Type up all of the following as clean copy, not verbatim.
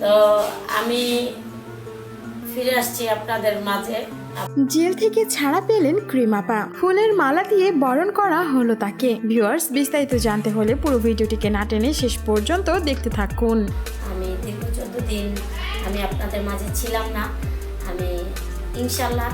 তো আমি ফিরে আসছি আপনাদের মাঝে। জেল থেকে ছাড়া পেলেন ক্রিম আপা, ফুলের মালা দিয়ে বরণ করা হলো তাকে। ভিউয়ার্স, বিস্তারিত জানতে হলে পুরো ভিডিওটিকে না টেনে শেষ পর্যন্ত দেখতে থাকুন। আমি দীর্ঘ 14 দিন আমি আপনাদের মাঝে ছিলাম না। আমি ইনশাল্লাহ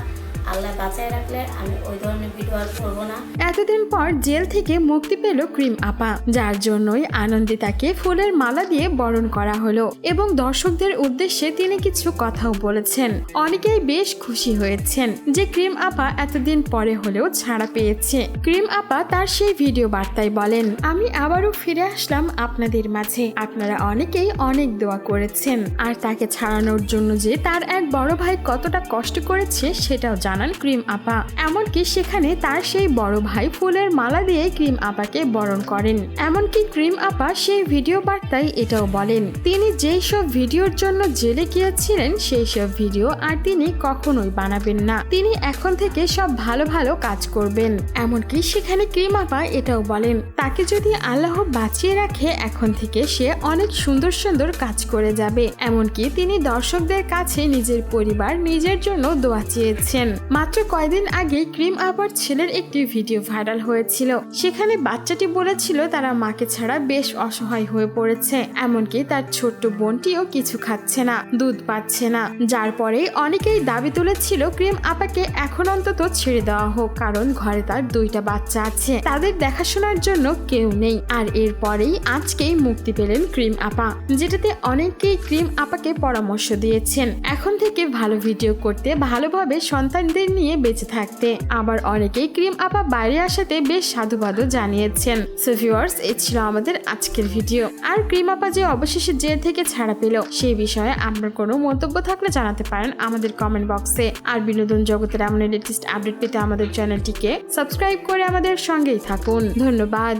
আল্লাহ বাঁচায় রাখলে আমি ওই ধরনের ভিডিও আর করবো না। এতদিন পর জেল থেকে মুক্তি পেল ক্রিম আপা, যার জন্যই আনন্দিতাকে ফুলের মালা দিয়ে বরণ করা হলো এবং দর্শকদের উদ্দেশ্যে তিনি কিছু কথাও বলেছেন। অনেকেই বেশ খুশি হয়েছেন যে ক্রিম আপা এতদিন পরে হলেও ছাড়া পেয়েছে। ক্রিম আপা তার সেই ভিডিও বার্তায় বলেন, আমি আবারও ফিরে আসলাম আপনাদের মাঝে। আপনারা অনেকেই অনেক দোয়া করেছেন, আর তাকে ছাড়ানোর জন্য যে তার এক বড় ভাই কতটা কষ্ট করেছে সেটাও জানান ক্রিম আপা। এমনকি সেখানে তার সেই বড় ভাই ফুলের মালা দিয়ে ক্রিম আপাকে বরণ করেন। এমনকি ক্রিম আপা সেই ভিডিও বার্তায় এটাও বলেন, তিনি যেই সব ভিডিওর জন্য জেলে গিয়েছিলেন সেই সব ভিডিও আর তিনি কখনোই বানাবেন না। তিনি এখন থেকে সব ভালো ভালো কাজ করবেন। এমনকি সেখানে ক্রিম আপা এটাও বলেন, তাকে যদি আল্লাহ বাঁচিয়ে রাখে এখন থেকে সে অনেক সুন্দর সুন্দর কাজ করে যাবে। এমনকি তিনি দর্শকদের কাছে নিজের পরিবার নিজের জন্য দোয়া চেয়েছেন। মাত্র কয়েকদিন আগে ক্রিম আপার ছেলের একটি ভিডিও ভাইরাল হয়েছিল। সেখানে বাচ্চাটি বলেছিল তারা মাকে ছাড়া বেশ অসহায় হয়ে পড়েছে, এমনকি তার ছোট্ট বোনটিও কিছু খাচ্ছে না, দুধ পাচ্ছে না। যার পরে অনেকেই দাবি তুলেছিল ক্রিম আপাকে এখন অন্তত ছেড়ে দেওয়া হোক, কারণ ঘরে তার 2টা বাচ্চা আছে, তাদের দেখাশোনার জন্য কেউ নেই। আর এরপরেই আজকেই মুক্তি পেলেন ক্রিম আপা, যেটাতে অনেকেই ক্রিম আপাকে পরামর্শ দিয়েছেন এখন থেকে ভালো ভিডিও করতে, ভালোভাবে সন্তানদের নিয়ে বেঁচে থাকতে। আবার অনেকেই ক্রিম আপা বাইরে আসাতে বেশ সাধুবাদও জানিয়েছেন। সো ভিউয়ার্স, এই ছিল আমাদের আজকের ভিডিও। আর ক্রিম আপা যে অবশেষে জেল থেকে ছাড়া পেল সেই বিষয়ে আপনার কোনো মন্তব্য থাকলে জানাতে পারেন আমাদের কমেন্ট বক্সে। আর বিনোদন জগতের এমন লেটেস্ট আপডেট পেতে আমাদের চ্যানেলটিকে সাবস্ক্রাইব করে আমাদের সঙ্গেই থাকুন। ধন্যবাদ।